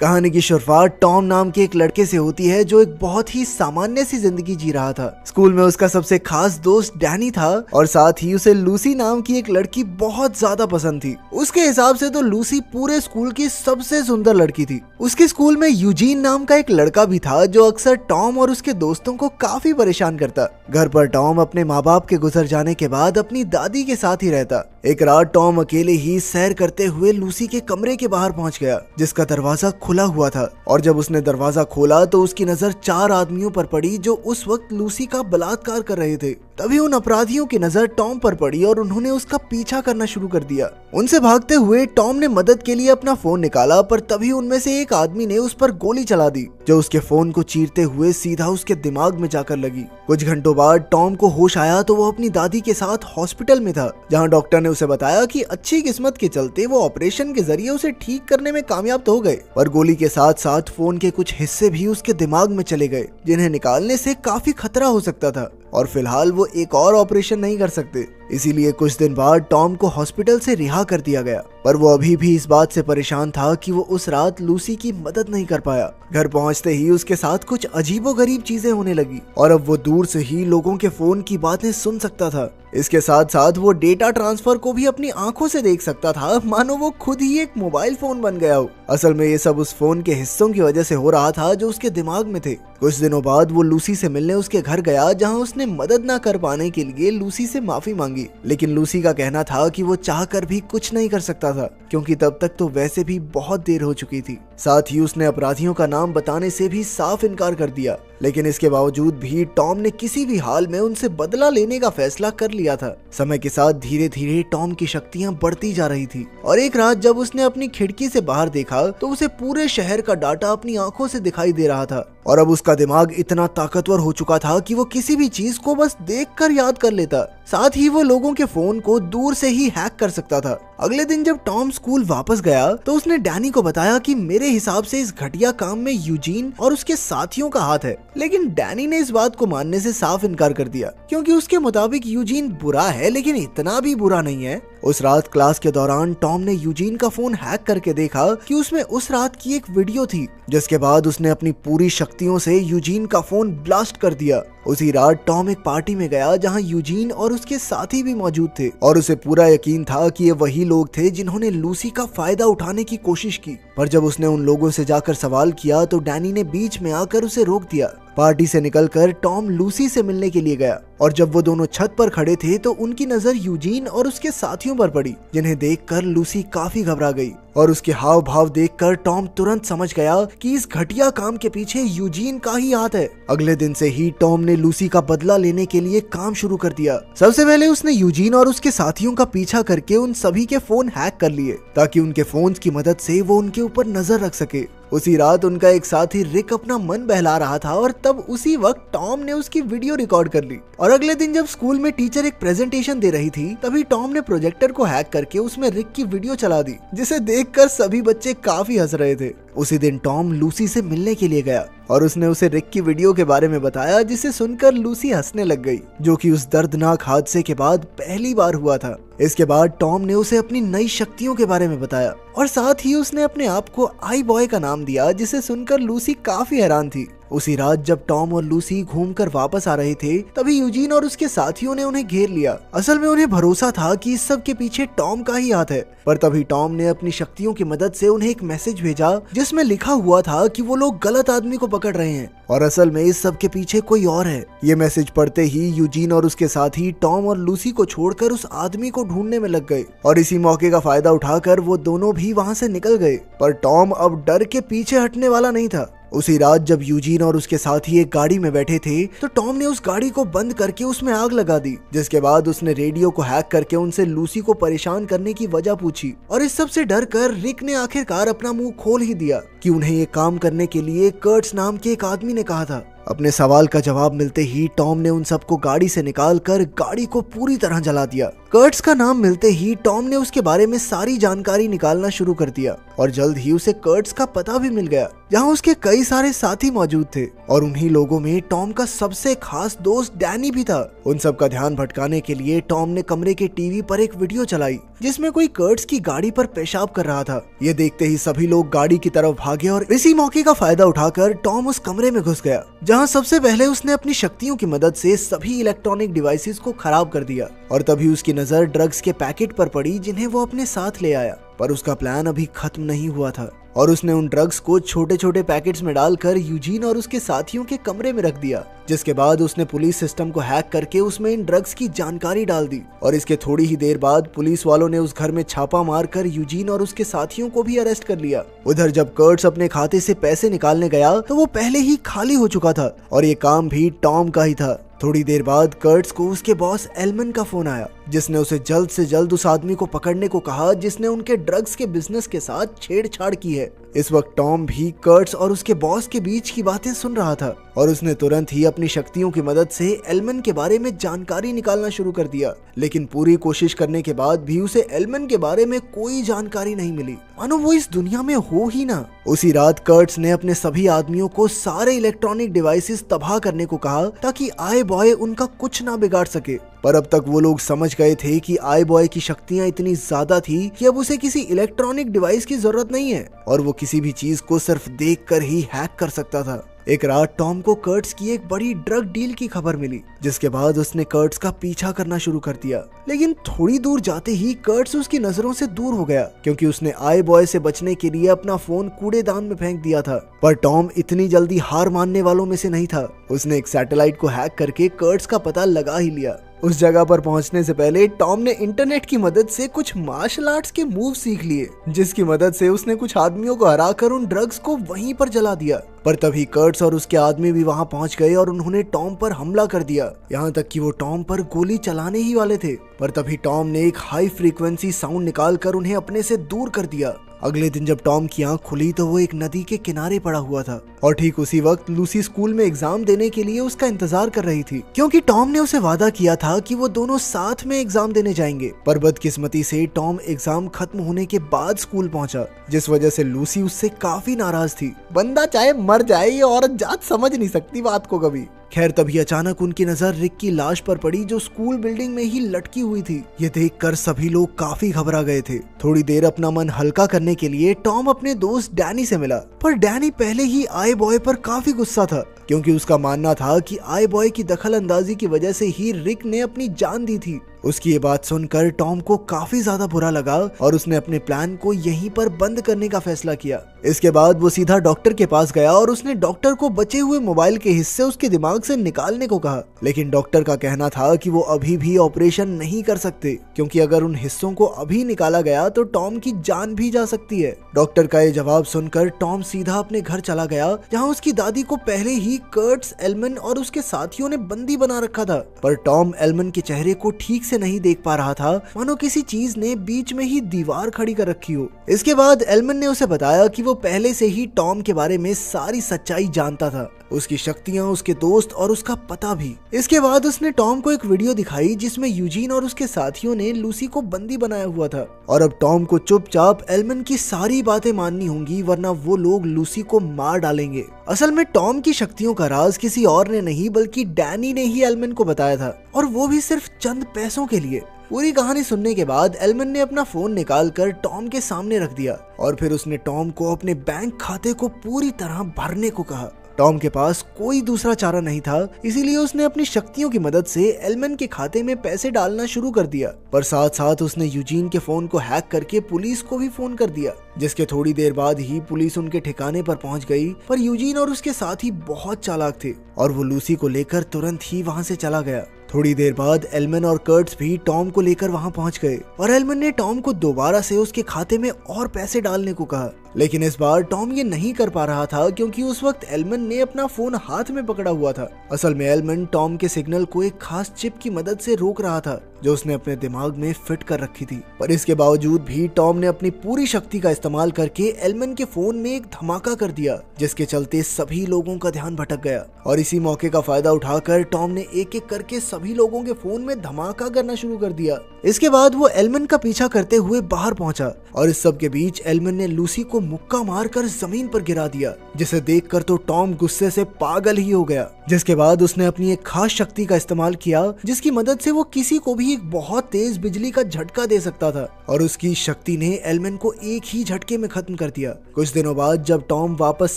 कहानी की शुरुआत टॉम नाम के एक लड़के से होती है जो एक बहुत ही सामान्य सी जिंदगी जी रहा था। स्कूल में उसका सबसे खास दोस्त डैनी था और साथ ही उसे लूसी नाम की एक लड़की बहुत ज्यादा पसंद थी। उसके हिसाब से तो लूसी पूरे स्कूल की सबसे सुंदर लड़की थी। उसके स्कूल में यूजीन नाम का एक लड़का भी था जो अक्सर टॉम और उसके दोस्तों को काफी परेशान करता। घर पर टॉम अपने माँ बाप के गुजर जाने के बाद अपनी दादी के साथ ही रहता। एक रात टॉम अकेले ही सैर करते हुए लूसी के कमरे के बाहर पहुंच गया जिसका दरवाजा खुला हुआ था और जब उसने दरवाजा खोला तो उसकी नजर 4 आदमियों पर पड़ी जो उस वक्त लूसी का बलात्कार कर रहे थे। तभी उन अपराधियों की नजर टॉम पर पड़ी और उन्होंने उसका पीछा करना शुरू कर दिया। उनसे भागते हुए टॉम ने मदद के लिए अपना फोन निकाला पर तभी उनमें से एक आदमी ने उस पर गोली चला दी जो उसके फोन को चीरते हुए सीधा उसके दिमाग में जाकर लगी। कुछ घंटों बाद टॉम को होश आया तो वो अपनी दादी के साथ हॉस्पिटल में था जहाँ डॉक्टर ने उसे बताया कि अच्छी किस्मत के चलते वो ऑपरेशन के जरिए उसे ठीक करने में कामयाब तो हो गए पर गोली के साथ साथ फोन के कुछ हिस्से भी उसके दिमाग में चले गए जिन्हें निकालने से काफी खतरा हो सकता था और फिलहाल वो एक और ऑपरेशन नहीं कर सकते। इसीलिए कुछ दिन बाद टॉम को हॉस्पिटल से रिहा कर दिया गया पर वो अभी भी इस बात से परेशान था कि वो उस रात लूसी की मदद नहीं कर पाया। घर पहुंचते ही उसके साथ कुछ अजीबोगरीब चीजें होने लगी और अब वो दूर से ही लोगों के फोन की बातें सुन सकता था। इसके साथ साथ वो डेटा ट्रांसफर को भी अपनी आंखों से देख सकता था मानो वो खुद ही एक मोबाइल फोन बन गया हो। असल में ये सब उस फोन के हिस्सों की वजह से हो रहा था जो उसके दिमाग में थे। कुछ दिनों बाद वो लूसी से मिलने उसके घर गया जहाँ उसने मदद न कर पाने के लिए लूसी से माफी मांगी लेकिन लूसी का कहना था कि वो चाहकर भी कुछ नहीं कर सकता था क्योंकि तब तक तो वैसे भी बहुत देर हो चुकी थी। साथ ही उसने अपराधियों का नाम बताने से भी साफ इनकार कर दिया लेकिन इसके बावजूद भी टॉम ने किसी भी हाल में उनसे बदला लेने का फैसला कर लिया था। समय के साथ धीरे धीरे टॉम की शक्तियां बढ़ती जा रही थी और एक रात जब उसने अपनी खिड़की से बाहर देखा तो उसे पूरे शहर का डाटा अपनी आंखों से दिखाई दे रहा था और अब उसका दिमाग इतना ताकतवर हो चुका था कि वो किसी भी चीज को बस देखकर याद कर लेता। साथ ही वो लोगों के फोन को दूर से ही हैक कर सकता था। अगले दिन जब टॉम स्कूल वापस गया तो उसने डैनी को बताया कि मेरे हिसाब से इस घटिया काम में यूजीन और उसके साथियों का हाथ है लेकिन डैनी ने इस बात को मानने से साफ इनकार कर दिया क्योंकि उसके मुताबिक यूजीन बुरा है लेकिन इतना भी बुरा नहीं है। उस रात क्लास के दौरान टॉम ने यूजीन का फोन हैक करके देखा कि उसमें उस रात की एक वीडियो थी जिसके बाद उसने अपनी पूरी शक्तियों से यूजीन का फोन ब्लास्ट कर दिया। उसी रात टॉम एक पार्टी में गया जहां यूजीन और उसके साथी भी मौजूद थे और उसे पूरा यकीन था कि ये वही लोग थे जिन्होंने लूसी का फायदा उठाने की कोशिश की पर जब उसने उन लोगों से जाकर सवाल किया तो डैनी ने बीच में आकर उसे रोक दिया। पार्टी से निकलकर टॉम लूसी से मिलने के लिए गया और जब वो दोनों छत पर खड़े थे तो उनकी नजर यूजीन और उसके साथियों पर पड़ी जिन्हें देखकर लूसी काफी घबरा गई और उसके हाव भाव देखकर टॉम तुरंत समझ गया कि इस घटिया काम के पीछे यूजीन का ही हाथ है। अगले दिन से ही टॉम ने लूसी का बदला लेने के लिए काम शुरू कर दिया। सबसे पहले उसने यूजीन और उसके साथियों का पीछा करके उन सभी के फोन हैक कर लिए ताकि उनके फोन्स की मदद से वो उनके ऊपर नजर रख सके। उसी रात उनका एक साथी रिक अपना मन बहला रहा था और तब उसी वक्त टॉम ने उसकी वीडियो रिकॉर्ड कर ली और अगले दिन जब स्कूल में टीचर एक प्रेजेंटेशन दे रही थी तभी टॉम ने प्रोजेक्टर को हैक करके उसमें रिक की वीडियो चला दी जिसे देखकर सभी बच्चे काफी हंस रहे थे। उसी दिन टॉम लूसी से मिलने के लिए गया और उसने उसे रिक की वीडियो के बारे में बताया जिसे सुनकर लूसी हंसने लग गई जो कि उस दर्दनाक हादसे के बाद पहली बार हुआ था। इसके बाद टॉम ने उसे अपनी नई शक्तियों के बारे में बताया और साथ ही उसने अपने आप को आई बॉय का नाम दिया जिसे सुनकर लूसी काफी हैरान थी। उसी रात जब टॉम और लूसी घूमकर वापस आ रहे थे तभी यूजीन और उसके साथियों ने उन्हें घेर लिया। असल में उन्हें भरोसा था कि इस सब के पीछे टॉम का ही हाथ है पर तभी टॉम ने अपनी शक्तियों की मदद से उन्हें एक मैसेज भेजा जिसमें लिखा हुआ था कि वो लोग गलत आदमी को पकड़ रहे हैं और असल में इस सब के पीछे कोई और है। ये मैसेज पढ़ते ही यूजीन और उसके साथी टॉम और लूसी को छोड़कर उस आदमी को ढूंढने में लग गए और इसी मौके का फायदा उठाकर वो दोनों भी वहाँ से निकल गए पर टॉम अब डर के पीछे हटने वाला नहीं था। उसी रात जब यूजीन और उसके साथी एक गाड़ी में बैठे थे तो टॉम ने उस गाड़ी को बंद करके उसमें आग लगा दी जिसके बाद उसने रेडियो को हैक करके उनसे लूसी को परेशान करने की वजह पूछी और इस सब से डर कर रिक ने आखिरकार अपना मुंह खोल ही दिया कि उन्हें ये काम करने के लिए कर्ट्स नाम के एक आदमी ने कहा था। अपने सवाल का जवाब मिलते ही टॉम ने उन सबको गाड़ी से निकालकर गाड़ी को पूरी तरह जला दिया। कर्ट्स का नाम मिलते ही टॉम ने उसके बारे में सारी जानकारी निकालना शुरू कर दिया और जल्द ही उसे कर्ट्स का पता भी मिल गया, जहाँ उसके कई सारे साथी मौजूद थे और उन्हीं लोगों में टॉम का सबसे खास दोस्त डैनी भी था। उन सब का ध्यान भटकाने के लिए टॉम ने कमरे के टीवी पर एक वीडियो चलाई जिसमें कोई कर्ट्स की गाड़ी पर पेशाब कर रहा था। ये देखते ही सभी लोग गाड़ी की तरफ भागे और इसी मौके का फायदा उठाकर टॉम उस कमरे में घुस गया, जहाँ सबसे पहले उसने अपनी शक्तियों की मदद से सभी इलेक्ट्रॉनिक डिवाइसेस को खराब कर दिया और तभी उसकी नजर ड्रग्स के पैकेट पर पड़ी जिन्हें वो अपने साथ ले आया। पर उसका प्लान अभी खत्म नहीं हुआ था और उसने उन ड्रग्स को छोटे छोटे पैकेट्स में डालकर यूजीन और उसके साथियों के कमरे में रख दिया, जिसके बाद उसने पुलिस सिस्टम को हैक करके उसमें इन ड्रग्स की जानकारी डाल दी और इसके थोड़ी ही देर बाद पुलिस वालों ने उस घर में छापा मारकर यूजीन और उसके साथियों को भी अरेस्ट कर लिया। उधर जब कर्ट्स अपने खाते से पैसे निकालने गया तो वो पहले ही खाली हो चुका था और ये काम भी टॉम का ही था। थोड़ी देर बाद कर्ट्स को उसके बॉस एल्मन का फोन आया, जिसने उसे जल्द से जल्द उस आदमी को पकड़ने को कहा जिसने उनके ड्रग्स के बिजनेस के साथ छेड़छाड़ की है। इस वक्त टॉम भी कर्ट्स और उसके बॉस के बीच की बातें सुन रहा था और उसने तुरंत ही अपनी शक्तियों की मदद से एल्मन के बारे में जानकारी निकालना शुरू कर दिया, लेकिन पूरी कोशिश करने के बाद भी उसे एल्मन के बारे में कोई जानकारी नहीं मिली, मानो वो इस दुनिया में हो ही ना। उसी रात कर्ट्स ने अपने सभी आदमियों को सारे इलेक्ट्रॉनिक डिवाइसेस तबाह करने को कहा ताकि आई बॉय उनका कुछ ना बिगाड़ सके। पर अब तक वो लोग समझ गए थे कि आई बॉय की शक्तियां इतनी ज्यादा थी कि अब उसे किसी इलेक्ट्रॉनिक डिवाइस की जरूरत नहीं है और वो किसी भी चीज को सिर्फ देखकर ही हैक कर सकता था। एक रात टॉम को कर्ट्स की एक बड़ी ड्रग डील की खबर मिली, जिसके बाद उसने कर्ट्स का पीछा करना शुरू कर दिया, लेकिन थोड़ी दूर जाते ही कर्ट्स उसकी नजरों से दूर हो गया क्योंकि उसने आई बॉय से बचने के लिए अपना फोन कूड़ेदान में फेंक दिया था। पर टॉम इतनी जल्दी हार मानने वालों में से नहीं था। उसने एक सैटेलाइट को हैक करके कर्ट्स का पता लगा ही लिया। उस जगह पर पहुंचने से पहले टॉम ने इंटरनेट की मदद से कुछ मार्शल आर्ट्स के मूव सीख लिए, जिसकी मदद से उसने कुछ आदमियों को हराकर उन ड्रग्स को वहीं पर जला दिया। पर तभी कर्ट्स और उसके आदमी भी वहां पहुंच गए और उन्होंने टॉम पर हमला कर दिया, यहाँ तक कि वो टॉम पर गोली चलाने ही वाले थे। पर तभी टॉम ने एक हाई फ्रीक्वेंसी साउंड निकालकर उन्हें अपने से दूर कर दिया। अगले दिन जब टॉम की आंख खुली तो वो एक नदी के किनारे पड़ा हुआ था और ठीक उसी वक्त लूसी स्कूल में एग्जाम देने के लिए उसका इंतजार कर रही थी, क्योंकि टॉम ने उसे वादा किया था कि वो दोनों साथ में एग्जाम देने जाएंगे। पर बदकिस्मती से टॉम एग्जाम खत्म होने के बाद स्कूल पहुंचा, जिस वजह से लूसी उससे काफी नाराज थी। बंदा चाहे मर जाए, ये औरत जात समझ नहीं सकती बात को कभी। खैर तभी अचानक उनकी नजर रिक की लाश पर पड़ी, जो स्कूल बिल्डिंग में ही लटकी हुई थी। ये देखकर सभी लोग काफी घबरा गए थे। थोड़ी देर अपना मन हल्का करने के लिए टॉम अपने दोस्त डैनी से मिला, पर डैनी पहले ही आई बॉय पर काफी गुस्सा था, क्योंकि उसका मानना था कि आई बॉय की दखल अंदाजी की वजह से ही रिक ने अपनी जान दी थी। उसकी ये बात सुनकर टॉम को काफी ज्यादा बुरा लगा और उसने अपने प्लान को यहीं पर बंद करने का फैसला किया। इसके बाद वो सीधा डॉक्टर के पास गया और उसने डॉक्टर को बचे हुए मोबाइल के हिस्से उसके दिमाग से निकालने को कहा, लेकिन डॉक्टर का कहना था कि वो अभी भी ऑपरेशन नहीं कर सकते, क्योंकि अगर उन हिस्सों को अभी निकाला गया तो टॉम की जान भी जा सकती है। डॉक्टर का ये जवाब सुनकर टॉम सीधा अपने घर चला गया, जहाँ उसकी दादी को पहले ही कर्ट्स, एल्मन और उसके साथियों ने बंदी बना रखा था। पर टॉम एल्मन के चेहरे को ठीक से नहीं देख पा रहा था, मानो किसी चीज ने बीच में ही दीवार खड़ी कर रखी हो। इसके बाद एल्मन ने उसे बताया कि वो पहले से ही टॉम के बारे में सारी सच्चाई जानता था, उसकी शक्तियां, उसके दोस्त और उसका पता भी। इसके बाद उसने टॉम को एक वीडियो दिखाई जिसमें यूजीन और उसके साथियों ने लूसी को बंदी बनाया हुआ था और अब टॉम को चुपचाप एल्मन की सारी बातें माननी होंगी, वरना वो लोग लूसी को मार डालेंगे। असल में टॉम की शक्तियों का राज किसी और ने नहीं बल्कि डैनी ने ही एल्मन को बताया था, और वो भी सिर्फ चंद पैसों के लिए। पूरी कहानी सुनने के बाद एल्मन ने अपना फोन निकालकर टॉम के सामने रख दिया और फिर उसने टॉम को अपने बैंक खाते को पूरी तरह भरने को कहा। टॉम के पास कोई दूसरा चारा नहीं था, इसीलिए उसने अपनी शक्तियों की मदद से एल्मन के खाते में पैसे डालना शुरू कर दिया। पर साथ साथ उसने यूजीन के फोन को हैक करके पुलिस को भी फोन कर दिया, जिसके थोड़ी देर बाद ही पुलिस उनके ठिकाने पर पहुंच गई। पर यूजीन और उसके साथी बहुत चालाक थे और वो लूसी को लेकर तुरंत ही वहां से चला गया। थोड़ी देर बाद एल्मन और कर्ट्स भी टॉम को लेकर वहां पहुंच गए और एल्मन ने टॉम को दोबारा से उसके खाते में और पैसे डालने को कहा, लेकिन इस बार टॉम ये नहीं कर पा रहा था क्योंकि उस वक्त एल्मन ने अपना फोन हाथ में पकड़ा हुआ था। असल में एल्मन टॉम के सिग्नल को एक खास चिप की मदद से रोक रहा था, जो उसने अपने दिमाग में फिट कर रखी थी। पर इसके बावजूद भी टॉम ने अपनी पूरी शक्ति का इस्तेमाल करके एल्मन के फोन में एक धमाका कर दिया, जिसके चलते सभी लोगों का ध्यान भटक गया। और इसी मौके का फायदा उठाकर टॉम ने एक एक करके सभी लोगों के फोन में धमाका करना शुरू कर दिया। इसके बाद वो एल्मन का पीछा करते हुए बाहर पहुंचा और इस सब के बीच एल्मन ने लूसी को को मुक्का मारकर जमीन पर गिरा दिया, जिसे देखकर तो टॉम गुस्से से पागल ही हो गया। जिसके बाद उसने अपनी एक खास शक्ति का इस्तेमाल किया, जिसकी मदद से वो किसी को भी एक बहुत तेज बिजली का झटका दे सकता था, और उसकी शक्ति ने एलमैन को एक ही झटके में खत्म कर दिया। कुछ दिनों बाद जब टॉम वापस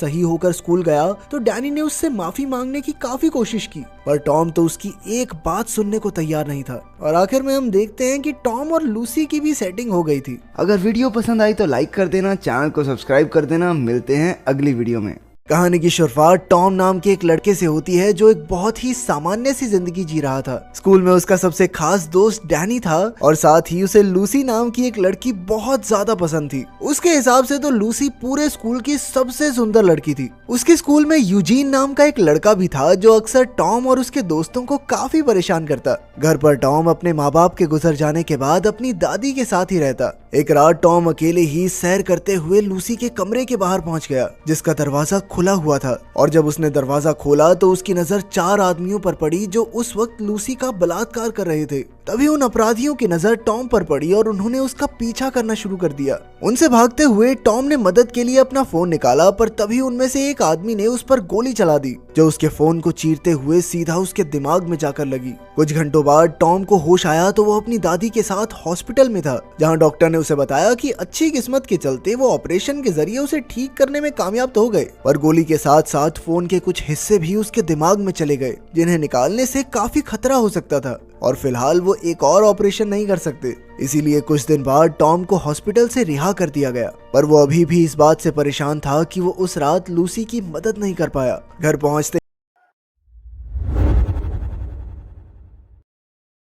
सही होकर स्कूल गया तो डैनी ने उससे माफी मांगने की काफी कोशिश की, पर टॉम तो उसकी एक बात सुनने को तैयार नहीं था। और आखिर में हम देखते हैं कि टॉम और लूसी की भी सेटिंग हो गई थी। अगर वीडियो पसंद आई तो लाइक कर देना, चैनल को सब्सक्राइब कर देना। मिलते हैं अगली वीडियो में। कहानी की शुरुआत टॉम नाम के एक लड़के से होती है जो एक बहुत ही सामान्य सी जिंदगी जी रहा था। स्कूल में उसका सबसे खास दोस्त डैनी था और साथ ही उसे लूसी नाम की एक लड़की बहुत ज्यादा पसंद थी। उसके हिसाब से तो लूसी पूरे स्कूल की सबसे सुंदर लड़की थी। उसके स्कूल में यूजीन नाम का एक लड़का भी था जो अक्सर टॉम और उसके दोस्तों को काफी परेशान करता। घर पर टॉम अपने माँ बाप के गुजर जाने के बाद अपनी दादी के साथ ही रहता। एक रात टॉम अकेले ही सैर करते हुए लूसी के कमरे के बाहर पहुंच गया, जिसका दरवाजा खुला हुआ था। और जब उसने दरवाजा खोला तो उसकी नजर 4 आदमियों पर पड़ी जो उस वक्त लूसी का बलात्कार कर रहे थे। तभी उन अपराधियों की नजर टॉम पर पड़ी और उन्होंने उसका पीछा करना शुरू कर दिया। उनसे भागते हुए टॉम ने मदद के लिए अपना फोन निकाला, पर तभी उनमें से एक आदमी ने उस पर गोली चला दी, जो उसके फोन को चीरते हुए सीधा उसके दिमाग में जाकर लगी। कुछ घंटों बाद टॉम को होश आया तो वो अपनी दादी के साथ हॉस्पिटल में था, जहां डॉक्टर ने उसे बताया कि अच्छी किस्मत के चलते वो ऑपरेशन के जरिए उसे ठीक करने में कामयाब तो हो गए, पर गोली के साथ साथ फोन के कुछ हिस्से भी उसके दिमाग में चले गए, जिन्हें निकालने से काफी खतरा हो सकता था और फिलहाल वो एक और ऑपरेशन नहीं कर सकते। इसीलिए कुछ दिन बाद टॉम को हॉस्पिटल से रिहा कर दिया गया, पर वो अभी भी इस बात से परेशान था कि वो उस रात लूसी की मदद नहीं कर पाया। घर पहुंचते